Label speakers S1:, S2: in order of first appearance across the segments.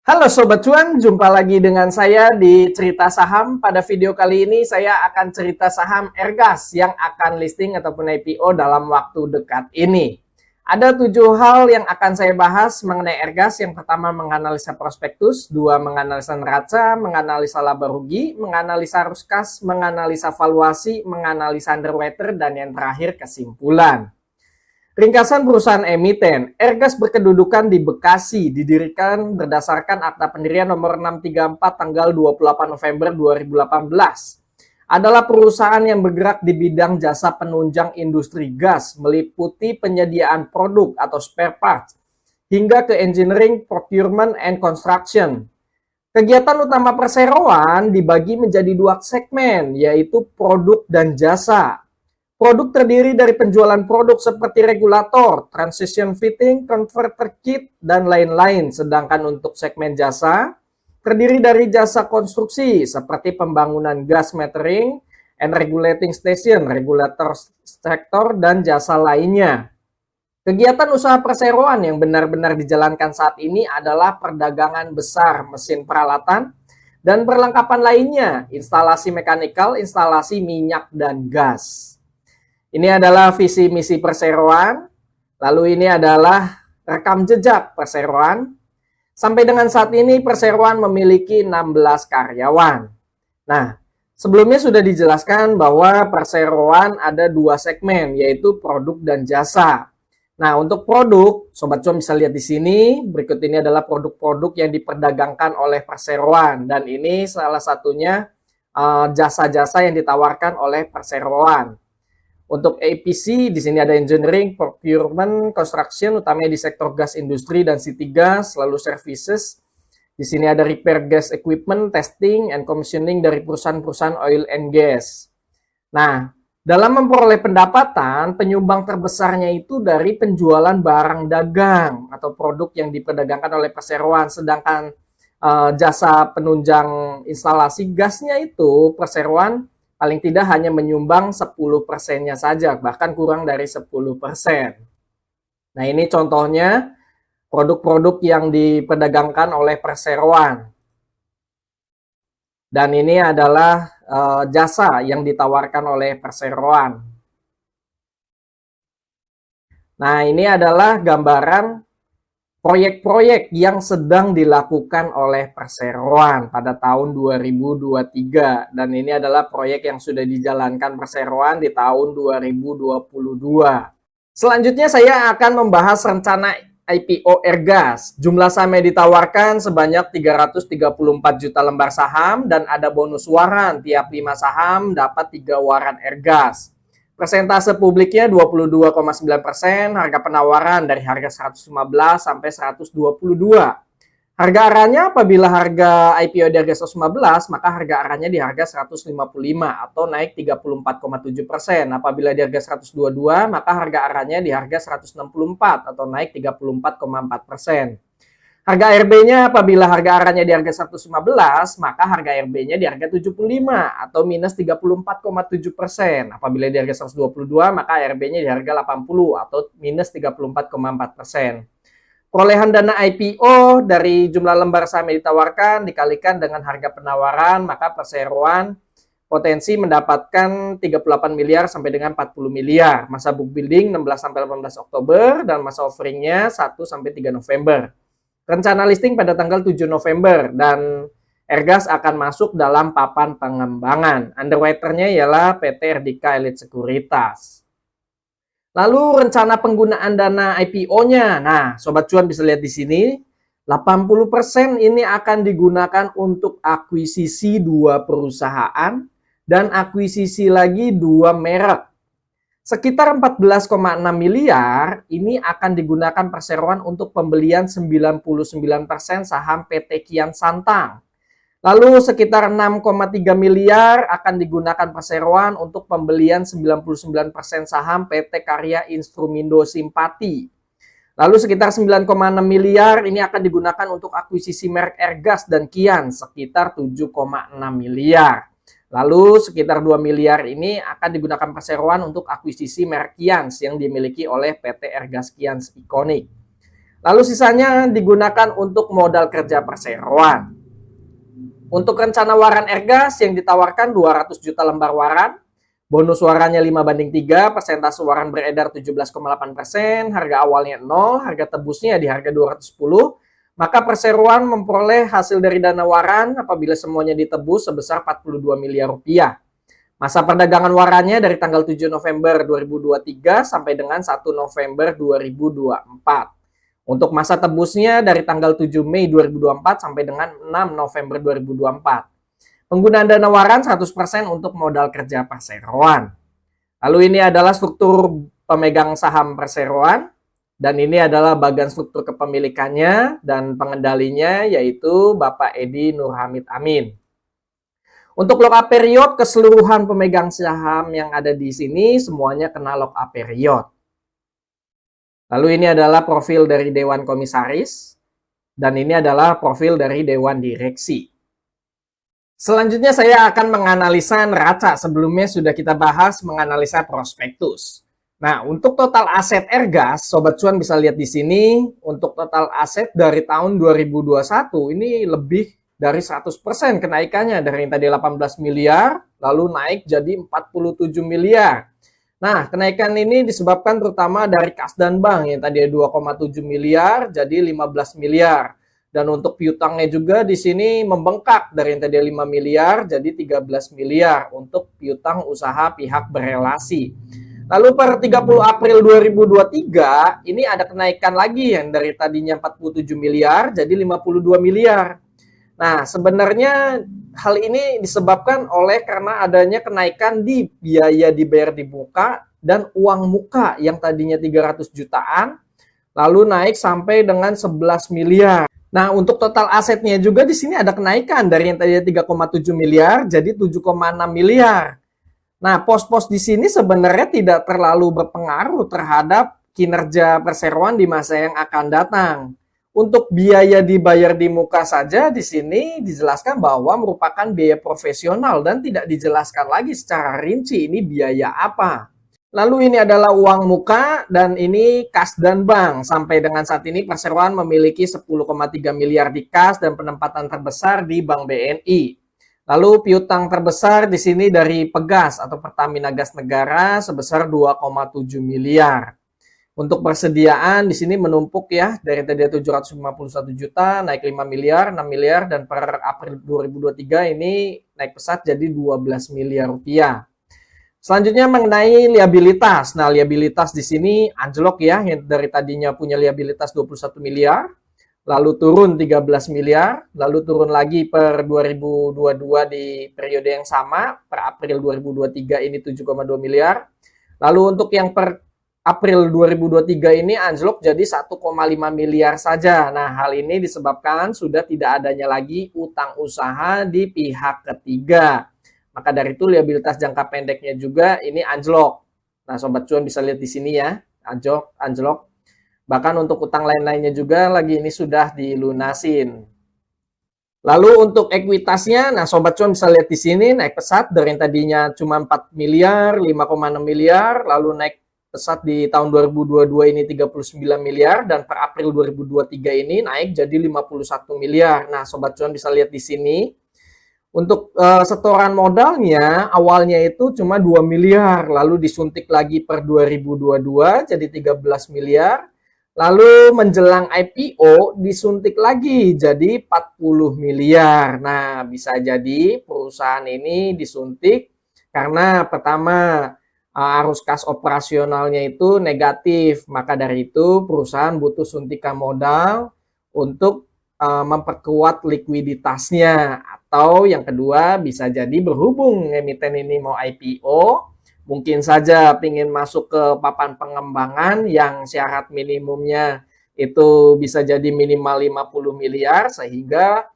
S1: Halo Sobat Cuan, jumpa lagi dengan saya di Cerita Saham. Pada video kali ini saya akan cerita saham Airgas yang akan listing ataupun IPO dalam waktu dekat ini. Ada 7 hal yang akan saya bahas mengenai Airgas. Yang pertama menganalisa prospektus, 2 menganalisa neraca, menganalisa laba rugi, menganalisa arus kas, menganalisa valuasi, menganalisa underwater, dan yang terakhir kesimpulan. Ringkasan perusahaan emiten, Airgas berkedudukan di Bekasi, didirikan berdasarkan Akta Pendirian nomor 634 tanggal 28 November 2018. Adalah perusahaan yang bergerak di bidang jasa penunjang industri gas, meliputi penyediaan produk atau spare parts, hingga ke engineering, procurement, and construction. Kegiatan utama perseroan dibagi menjadi 2 segmen, yaitu produk dan jasa. Produk terdiri dari penjualan produk seperti regulator, transition fitting, converter kit, dan lain-lain. Sedangkan untuk segmen jasa, terdiri dari jasa konstruksi seperti pembangunan gas metering and regulating station, regulator sektor, dan jasa lainnya. Kegiatan usaha perseroan yang benar-benar dijalankan saat ini adalah perdagangan besar mesin peralatan dan perlengkapan lainnya, instalasi mekanikal, instalasi minyak dan gas. Ini adalah visi misi perseroan, lalu ini adalah rekam jejak perseroan. Sampai dengan saat ini perseroan memiliki 16 karyawan. Nah, sebelumnya sudah dijelaskan bahwa perseroan ada 2 segmen, yaitu produk dan jasa. Nah, untuk produk, Sobat Cuan bisa lihat di sini, berikut ini adalah produk-produk yang diperdagangkan oleh perseroan. Dan ini salah satunya jasa-jasa yang ditawarkan oleh perseroan. Untuk APC, di sini ada engineering, procurement, construction, utamanya di sektor gas industri dan city gas, lalu services. Di sini ada repair gas equipment, testing, and commissioning dari perusahaan-perusahaan oil and gas. Nah, dalam memperoleh pendapatan, penyumbang terbesarnya itu dari penjualan barang dagang atau produk yang diperdagangkan oleh perseroan. Sedangkan jasa penunjang instalasi gasnya itu perseroan paling tidak hanya menyumbang 10%-nya saja, bahkan kurang dari 10%. Nah, ini contohnya produk-produk yang diperdagangkan oleh perseroan. Dan ini adalah jasa yang ditawarkan oleh perseroan. Nah, ini adalah gambaran proyek-proyek yang sedang dilakukan oleh perseroan pada tahun 2023, dan ini adalah proyek yang sudah dijalankan perseroan di tahun 2022. Selanjutnya saya akan membahas rencana IPO Airgas. Jumlah saham yang ditawarkan sebanyak 334 juta lembar saham dan ada bonus waran, tiap 5 saham dapat 3 waran Airgas. Persentase publiknya 22,9%, harga penawaran dari harga 115 sampai 122. Harga arahnya apabila harga IPO di harga 115, maka harga arahnya di harga 155 atau naik 34,7%. Apabila di harga 122, maka harga arahnya di harga 164 atau naik 34,4%. Harga RB-nya apabila harga arahnya di harga 115, maka harga RB-nya di harga 75 atau minus 34,7%. Apabila di harga 122, maka RB-nya di harga 80 atau minus 34,4%. Perolehan dana IPO dari jumlah lembar saham yang ditawarkan dikalikan dengan harga penawaran, maka perseroan potensi mendapatkan 38 miliar sampai dengan 40 miliar. Masa book building 16 sampai 18 Oktober dan masa offeringnya 1 sampai 3 November. Rencana listing pada tanggal 7 November dan Airgas akan masuk dalam papan pengembangan. Underwriter-nya ialah PT Erdika Elite Sekuritas. Lalu rencana penggunaan dana IPO-nya. Nah, Sobat Cuan bisa lihat di sini, 80% ini akan digunakan untuk akuisisi 2 perusahaan dan akuisisi lagi 2 merek. Sekitar 14,6 miliar ini akan digunakan perseroan untuk pembelian 99% saham PT Kian Santang. Lalu sekitar 6,3 miliar akan digunakan perseroan untuk pembelian 99% saham PT Karya Instrumindo Simpati. Lalu sekitar 9,6 miliar ini akan digunakan untuk akuisisi merek Airgas dan Kian sekitar 7,6 miliar. Lalu sekitar 2 miliar ini akan digunakan perseroan untuk akuisisi merek Kians yang dimiliki oleh PT Airgas Kians Iconic. Lalu sisanya digunakan untuk modal kerja perseroan. Untuk rencana waran Ergas yang ditawarkan 200 juta lembar waran, bonus warannya 5/3, persentase waran beredar 17,8%, harga awalnya 0, harga tebusnya di harga 210, maka perseroan memperoleh hasil dari dana waran apabila semuanya ditebus sebesar 42 miliar rupiah. Masa perdagangan warannya dari tanggal 7 November 2023 sampai dengan 1 November 2024. Untuk masa tebusnya dari tanggal 7 Mei 2024 sampai dengan 6 November 2024. Penggunaan dana waran 100% untuk modal kerja perseroan. Lalu ini adalah struktur pemegang saham perseroan. Dan ini adalah bagian struktur kepemilikannya dan pengendalinya yaitu Bapak Edi Nurhamid Amin. Untuk lock-up period, keseluruhan pemegang saham yang ada di sini semuanya kena lock-up period. Lalu ini adalah profil dari Dewan Komisaris, dan ini adalah profil dari Dewan Direksi. Selanjutnya saya akan menganalisa neraca. Sebelumnya sudah kita bahas menganalisa prospektus. Nah, untuk total aset Ergas, Sobat Cuan bisa lihat di sini, untuk total aset dari tahun 2021 ini lebih dari 100% kenaikannya. Dari yang tadi 18 miliar, lalu naik jadi 47 miliar. Nah, kenaikan ini disebabkan terutama dari kas dan bank yang tadi 2,7 miliar jadi 15 miliar. Dan untuk piutangnya juga di sini membengkak dari yang tadi 5 miliar jadi 13 miliar untuk piutang usaha pihak berelasi. Lalu per 30 April 2023 ini ada kenaikan lagi yang dari tadinya 47 miliar jadi 52 miliar. Nah, sebenarnya hal ini disebabkan oleh karena adanya kenaikan di biaya dibayar di muka dan uang muka yang tadinya 300 jutaan lalu naik sampai dengan 11 miliar. Nah, untuk total asetnya juga di sini ada kenaikan dari yang tadinya 3,7 miliar jadi 7,6 miliar. Nah, pos-pos di sini sebenarnya tidak terlalu berpengaruh terhadap kinerja perseroan di masa yang akan datang. Untuk biaya dibayar di muka saja di sini dijelaskan bahwa merupakan biaya profesional dan tidak dijelaskan lagi secara rinci ini biaya apa. Lalu ini adalah uang muka dan ini kas dan bank. Sampai dengan saat ini perseroan memiliki 10,3 miliar di kas dan penempatan terbesar di Bank BNI. Lalu piutang terbesar di sini dari Pegas atau Pertamina Gas Negara sebesar 2,7 miliar. Untuk persediaan di sini menumpuk ya, dari tadi 751 juta naik 5 miliar, 6 miliar, dan per April 2023 ini naik pesat jadi 12 miliar rupiah. Selanjutnya mengenai liabilitas. Nah, liabilitas di sini anjlok ya, yang dari tadinya punya liabilitas 21 miliar, lalu turun 13 miliar, lalu turun lagi per 2022 di periode yang sama, per April 2023 ini 7,2 miliar. Lalu untuk yang per April 2023 ini anjlok jadi 1,5 miliar saja. Nah, hal ini disebabkan sudah tidak adanya lagi utang usaha di pihak ketiga. Maka dari itu liabilitas jangka pendeknya juga ini anjlok. Nah, Sobat Cuan bisa lihat di sini ya, anjlok. Bahkan untuk utang lain-lainnya juga lagi ini sudah dilunasin. Lalu untuk ekuitasnya, nah Sobat Cuan bisa lihat di sini naik pesat dari yang tadinya cuma 4 miliar, 5,6 miliar, lalu naik pesat di tahun 2022 ini 39 miliar dan per April 2023 ini naik jadi 51 miliar. Nah, Sobat Cuan bisa lihat di sini. Untuk setoran modalnya awalnya itu cuma 2 miliar, lalu disuntik lagi per 2022 jadi 13 miliar. Lalu menjelang IPO disuntik lagi jadi 40 miliar. Nah, bisa jadi perusahaan ini disuntik karena pertama arus kas operasionalnya itu negatif, maka dari itu perusahaan butuh suntikan modal untuk memperkuat likuiditasnya. Atau yang kedua bisa jadi berhubung emiten ini mau IPO, mungkin saja ingin masuk ke papan pengembangan yang syarat minimumnya itu bisa jadi minimal 50 miliar sehingga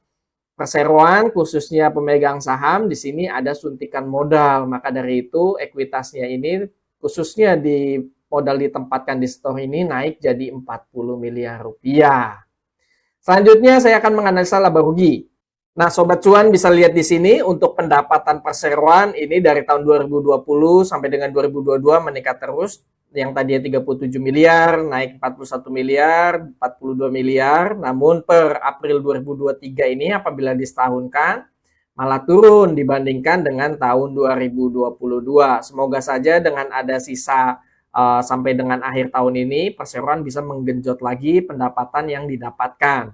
S1: perseroan khususnya pemegang saham di sini ada suntikan modal. Maka dari itu ekuitasnya ini khususnya di modal ditempatkan di store ini naik jadi 40 miliar rupiah. Selanjutnya saya akan menganalisa laba rugi. Nah, Sobat Cuan bisa lihat di sini untuk pendapatan perseroan ini dari tahun 2020 sampai dengan 2022 meningkat terus yang tadinya 37 miliar naik 41 miliar, 42 miliar. Namun per April 2023 ini apabila disetahunkan malah turun dibandingkan dengan tahun 2022. Semoga saja dengan ada sisa sampai dengan akhir tahun ini perseroan bisa menggenjot lagi pendapatan yang didapatkan.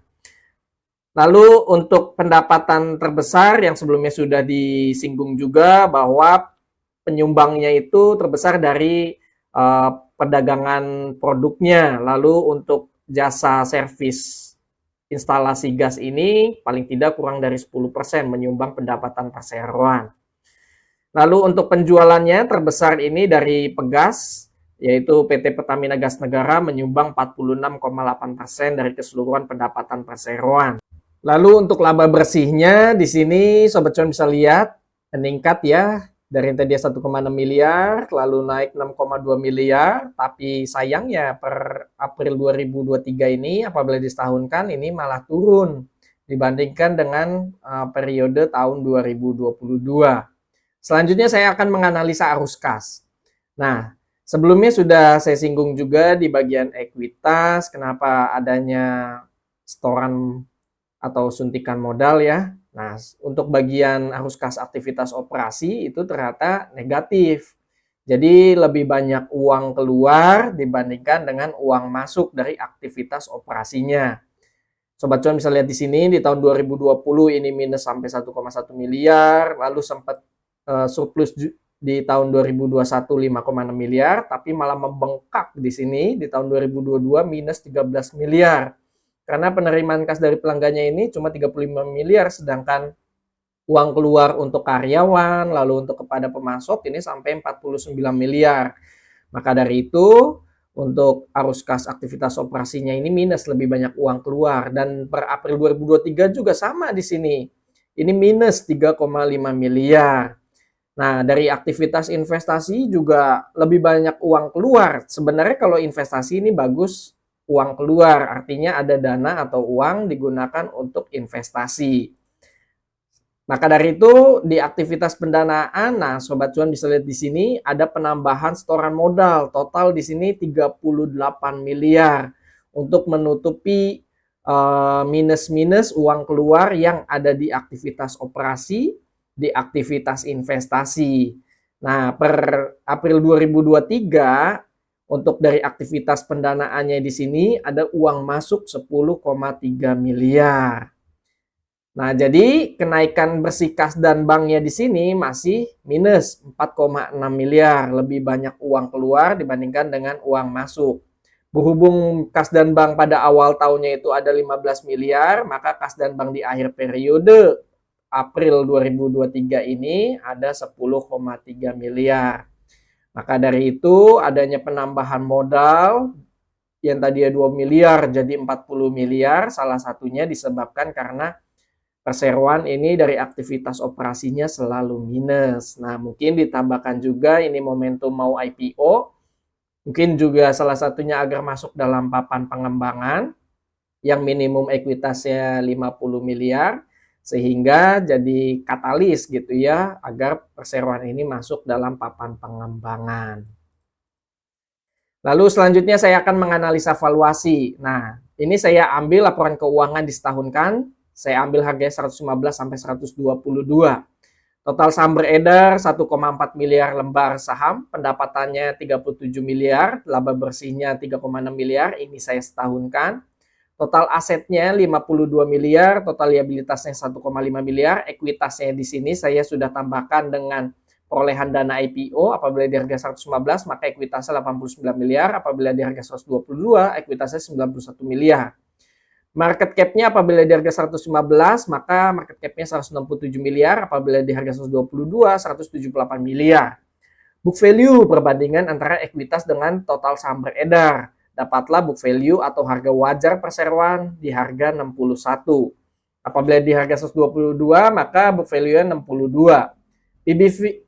S1: Lalu untuk pendapatan terbesar yang sebelumnya sudah disinggung juga bahwa penyumbangnya itu terbesar dari perdagangan produknya. Lalu untuk jasa servis instalasi gas ini paling tidak kurang dari 10% menyumbang pendapatan perseroan. Lalu untuk penjualannya terbesar ini dari Pegas, yaitu PT Pertamina Gas Negara menyumbang 46,8% dari keseluruhan pendapatan perseroan. Lalu untuk laba bersihnya di sini Sobat Cuan bisa lihat meningkat ya, dari yang tadi 1,6 miliar lalu naik 6,2 miliar, tapi sayangnya per April 2023 ini apabila disetahunkan ini malah turun dibandingkan dengan periode tahun 2022. Selanjutnya saya akan menganalisa arus kas. Nah, sebelumnya sudah saya singgung juga di bagian ekuitas kenapa adanya setoran atau suntikan modal ya. Nah, untuk bagian arus kas aktivitas operasi itu ternyata negatif. Jadi lebih banyak uang keluar dibandingkan dengan uang masuk dari aktivitas operasinya. Sobat Cuan bisa lihat di sini di tahun 2020 ini minus sampai 1,1 miliar, lalu sempat surplus di tahun 2021 5,6 miliar, tapi malah membengkak di sini di tahun 2022 minus 13 miliar. Karena penerimaan kas dari pelanggannya ini cuma 35 miliar, sedangkan uang keluar untuk karyawan, lalu untuk kepada pemasok ini sampai 49 miliar. Maka dari itu, untuk arus kas aktivitas operasinya ini minus, lebih banyak uang keluar. Dan per April 2023 juga sama di sini. Ini minus 3,5 miliar. Nah, dari aktivitas investasi juga lebih banyak uang keluar. Sebenarnya kalau investasi ini bagus uang keluar, artinya ada dana atau uang digunakan untuk investasi. Maka dari itu di aktivitas pendanaan, nah Sobat Cuan bisa lihat di sini ada penambahan setoran modal total di sini 38 miliar untuk menutupi minus-minus uang keluar yang ada di aktivitas operasi, di aktivitas investasi. Nah, per April 2023 untuk dari aktivitas pendanaannya di sini ada uang masuk 10,3 miliar. Nah, jadi kenaikan bersih kas dan banknya di sini masih minus 4,6 miliar, lebih banyak uang keluar dibandingkan dengan uang masuk. Berhubung kas dan bank pada awal tahunnya itu ada 15 miliar, maka kas dan bank di akhir periode April 2023 ini ada 10,3 miliar. Maka dari itu adanya penambahan modal yang tadinya 2 miliar jadi 40 miliar, salah satunya disebabkan karena perseroan ini dari aktivitas operasinya selalu minus. Nah, mungkin ditambahkan juga ini momentum mau IPO, mungkin juga salah satunya agar masuk dalam papan pengembangan yang minimum ekuitasnya 50 miliar, sehingga jadi katalis gitu ya agar perseroan ini masuk dalam papan pengembangan. Lalu selanjutnya saya akan menganalisa valuasi. Nah, ini saya ambil laporan keuangan disetahunkan, saya ambil harganya 115 sampai 122. Total saham beredar 1,4 miliar lembar saham, pendapatannya 37 miliar, laba bersihnya 3,6 miliar, ini saya setahunkan. Total asetnya 52 miliar, total liabilitasnya 1,5 miliar, ekuitasnya di sini saya sudah tambahkan dengan perolehan dana IPO, apabila di harga 115 maka ekuitasnya 89 miliar, apabila di harga 122 ekuitasnya 91 miliar. Market cap-nya apabila di harga 115 maka market cap-nya 167 miliar, apabila di harga 122 178 miliar. Book value perbandingan antara ekuitas dengan total saham beredar. Dapatlah book value atau harga wajar perseroan di harga 61. Apabila di harga 122 maka book value-nya 62.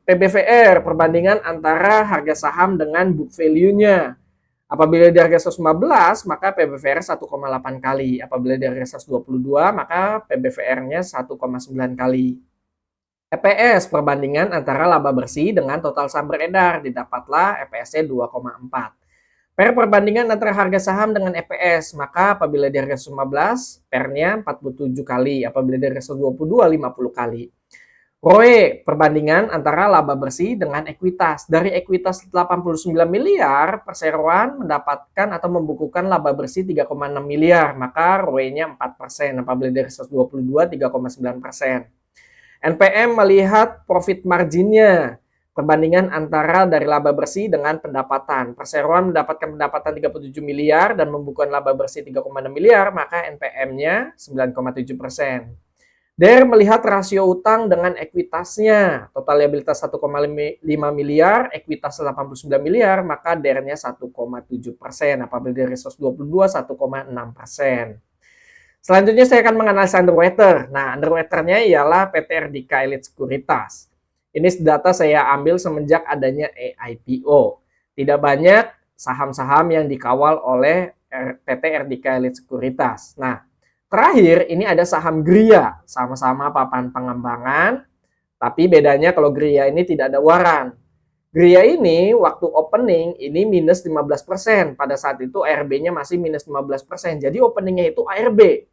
S1: PBVR perbandingan antara harga saham dengan book value-nya. Apabila di harga 115 maka PBVR 1,8 kali. Apabila di harga 122 maka PBVR-nya 1,9 kali. EPS perbandingan antara laba bersih dengan total saham beredar, didapatlah EPS-nya 2,4. Per perbandingan antara harga saham dengan EPS, maka apabila di harga 15, PER-nya 47 kali, apabila di harga 122, 50 kali. ROE, perbandingan antara laba bersih dengan ekuitas. Dari ekuitas 89 miliar, perseroan mendapatkan atau membukukan laba bersih 3,6 miliar, maka ROE-nya 4%, apabila dari 122, 3,9%. NPM melihat profit marginnya, perbandingan antara dari laba bersih dengan pendapatan. Perseroan mendapatkan pendapatan 37 miliar dan membukukan laba bersih 3,6 miliar, maka NPM-nya 9,7%. DER melihat rasio utang dengan ekuitasnya. Total liabilitas 1,5 miliar, ekuitas 89 miliar, maka DER-nya 1,7%. Apabila dari 122, 1,6%. Selanjutnya saya akan menganalisa underwater. Nah, underwater-nya ialah PT Erdika Elite Sekuritas. Ini data saya ambil semenjak adanya IPO. Tidak banyak saham-saham yang dikawal oleh PT Erdika Elite Sekuritas. Nah, terakhir ini ada saham Gria, sama-sama papan pengembangan, tapi bedanya kalau Gria ini tidak ada waran. Gria ini waktu opening ini minus 15%. Pada saat itu ARB-nya masih minus 15%. Jadi openingnya itu ARB.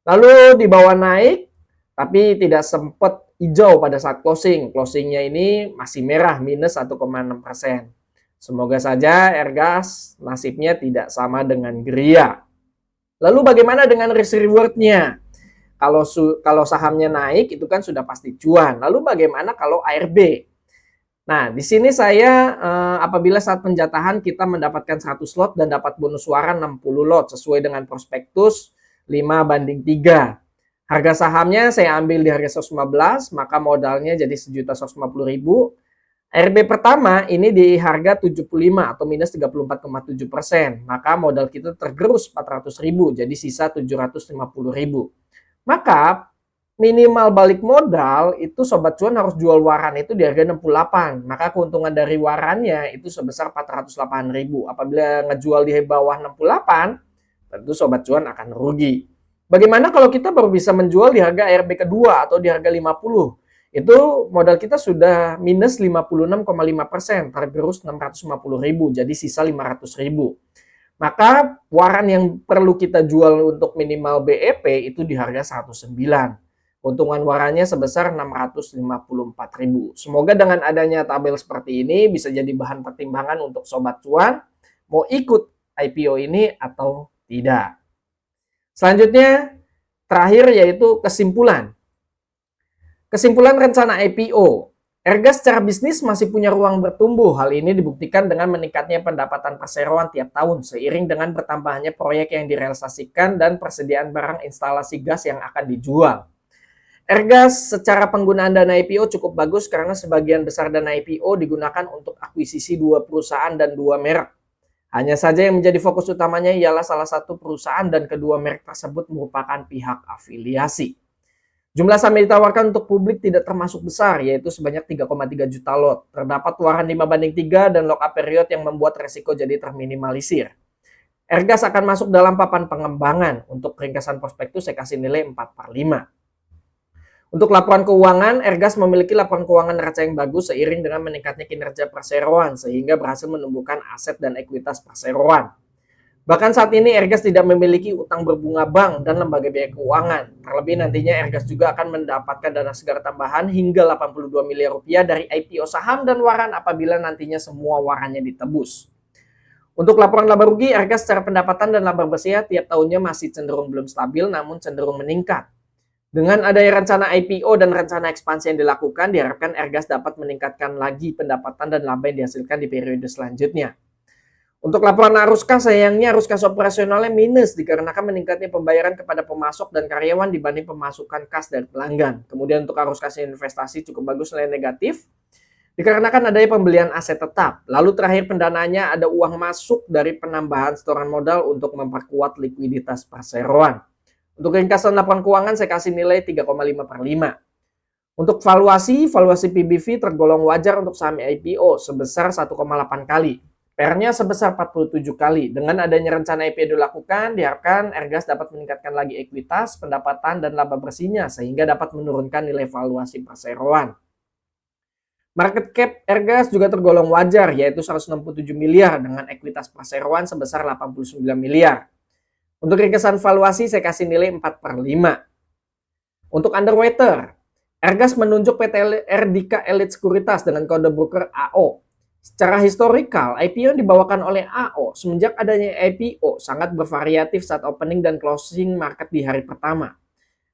S1: Lalu dibawa naik, tapi tidak sempat hijau pada saat closing. Closingnya ini masih merah, minus 1,6%. Semoga saja Ergas nasibnya tidak sama dengan Gria. Lalu bagaimana dengan risk reward-nya? Kalau sahamnya naik itu kan sudah pasti cuan. Lalu bagaimana kalau ARB? Nah, di sini saya apabila saat penjatahan kita mendapatkan 100 lot dan dapat bonus waran 60 lot sesuai dengan prospektus 5:3. Harga sahamnya saya ambil di harga 115, maka modalnya jadi 1.150.000. ARB pertama ini di harga 75 atau minus 34,7%, maka modal kita tergerus 400.000, jadi sisa 750.000. Maka minimal balik modal itu Sobat Cuan harus jual waran itu di harga 68. Maka keuntungan dari warannya itu sebesar 408.000. Apabila ngejual di bawah 68, tentu Sobat Cuan akan rugi. Bagaimana kalau kita baru bisa menjual di harga ARB kedua atau di harga 50? Itu modal kita sudah minus 56,5%, tergerus 650.000, jadi sisa 500.000. Maka waran yang perlu kita jual untuk minimal BEP itu di harga 109. Keuntungan warannya sebesar 654.000. Semoga dengan adanya tabel seperti ini bisa jadi bahan pertimbangan untuk Sobat Cuan mau ikut IPO ini atau tidak. Selanjutnya, terakhir yaitu kesimpulan. Kesimpulan rencana IPO. Ergas secara bisnis masih punya ruang bertumbuh. Hal ini dibuktikan dengan meningkatnya pendapatan perseroan tiap tahun seiring dengan bertambahnya proyek yang direalisasikan dan persediaan barang instalasi gas yang akan dijual. Ergas secara penggunaan dana IPO cukup bagus karena sebagian besar dana IPO digunakan untuk akuisisi 2 perusahaan dan 2 merek. Hanya saja yang menjadi fokus utamanya ialah salah satu perusahaan dan kedua merek tersebut merupakan pihak afiliasi. Jumlah saham yang ditawarkan untuk publik tidak termasuk besar, yaitu sebanyak 3,3 juta lot. Terdapat waran 5:3 dan lock-up period yang membuat resiko jadi terminimalisir. Ergas akan masuk dalam papan pengembangan. Untuk ringkasan prospektus saya kasih nilai 4/5. Untuk laporan keuangan, Ergas memiliki laporan keuangan neraca yang bagus seiring dengan meningkatnya kinerja perseroan sehingga berhasil menumbuhkan aset dan ekuitas perseroan. Bahkan saat ini Ergas tidak memiliki utang berbunga bank dan lembaga biaya keuangan. Terlebih nantinya Ergas juga akan mendapatkan dana segar tambahan hingga 82 miliar rupiah dari IPO saham dan waran apabila nantinya semua warannya ditebus. Untuk laporan laba rugi, Ergas secara pendapatan dan laba bersih tiap tahunnya masih cenderung belum stabil namun cenderung meningkat. Dengan adanya rencana IPO dan rencana ekspansi yang dilakukan, diharapkan Ergas dapat meningkatkan lagi pendapatan dan laba yang dihasilkan di periode selanjutnya. Untuk laporan arus kas, sayangnya arus kas operasionalnya minus dikarenakan meningkatnya pembayaran kepada pemasok dan karyawan dibanding pemasukan kas dari pelanggan. Kemudian untuk arus kas investasi cukup bagus, nilai negatif dikarenakan adanya pembelian aset tetap. Lalu terakhir pendanaannya ada uang masuk dari penambahan setoran modal untuk memperkuat likuiditas perseroan. Untuk ringkasan laporan keuangan saya kasih nilai 3,5/5. Untuk valuasi PBV tergolong wajar untuk saham IPO sebesar 1,8 kali. PER-nya sebesar 47 kali. Dengan adanya rencana IPO dilakukan, diharapkan Ergas dapat meningkatkan lagi ekuitas, pendapatan, dan laba bersihnya sehingga dapat menurunkan nilai valuasi perseroan. Market cap Ergas juga tergolong wajar, yaitu 167 miliar dengan ekuitas perseroan sebesar 89 miliar. Untuk ringkasan valuasi saya kasih nilai 4/5. Untuk underwater, Ergas menunjuk PT Erdika Elite Sekuritas dengan kode broker AO. Secara historikal, IPO dibawakan oleh AO semenjak adanya IPO sangat bervariatif saat opening dan closing market di hari pertama.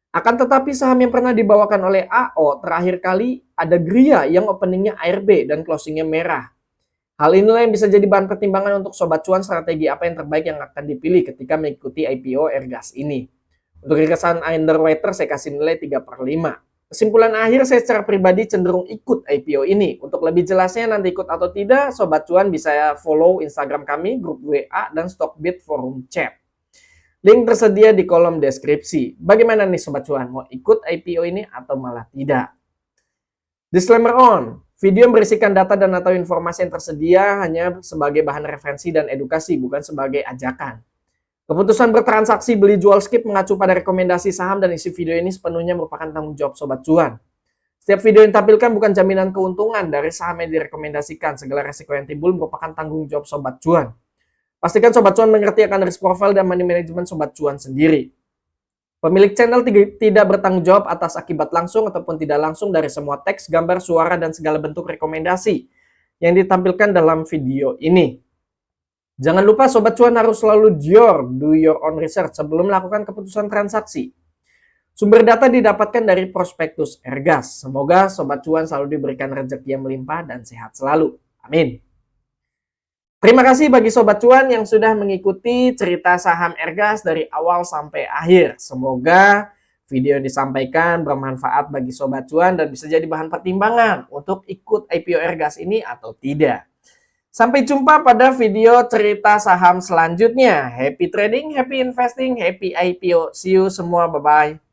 S1: Akan tetapi saham yang pernah dibawakan oleh AO terakhir kali ada Gria yang openingnya ARB dan closingnya merah. Hal inilah yang bisa jadi bahan pertimbangan untuk Sobat Cuan strategi apa yang terbaik yang akan dipilih ketika mengikuti IPO Ergas ini. Untuk ringkasan underwater saya kasih nilai 3/5. Kesimpulan akhir, saya secara pribadi cenderung ikut IPO ini. Untuk lebih jelasnya nanti ikut atau tidak, Sobat Cuan bisa follow Instagram kami, grup WA, dan Stockbit forum chat. Link tersedia di kolom deskripsi. Bagaimana nih Sobat Cuan, mau ikut IPO ini atau malah tidak? Disclaimer on, video yang berisikan data dan atau informasi yang tersedia hanya sebagai bahan referensi dan edukasi, bukan sebagai ajakan. Keputusan bertransaksi beli jual skip mengacu pada rekomendasi saham dan isi video ini sepenuhnya merupakan tanggung jawab Sobat Cuan. Setiap video yang ditampilkan bukan jaminan keuntungan dari saham yang direkomendasikan. Segala resiko yang timbul merupakan tanggung jawab Sobat Cuan. Pastikan Sobat Cuan mengerti akan risk profile dan money management Sobat Cuan sendiri. Pemilik channel tidak bertanggung jawab atas akibat langsung ataupun tidak langsung dari semua teks, gambar, suara, dan segala bentuk rekomendasi yang ditampilkan dalam video ini. Jangan lupa Sobat Cuan harus selalu do your own research sebelum melakukan keputusan transaksi. Sumber data didapatkan dari prospektus Ergas. Semoga Sobat Cuan selalu diberikan rezeki yang melimpah dan sehat selalu. Amin. Terima kasih bagi Sobat Cuan yang sudah mengikuti cerita saham Ergas dari awal sampai akhir. Semoga video yang disampaikan bermanfaat bagi Sobat Cuan dan bisa jadi bahan pertimbangan untuk ikut IPO Ergas ini atau tidak. Sampai jumpa pada video cerita saham selanjutnya. Happy trading, happy investing, happy IPO. See you semua, bye-bye.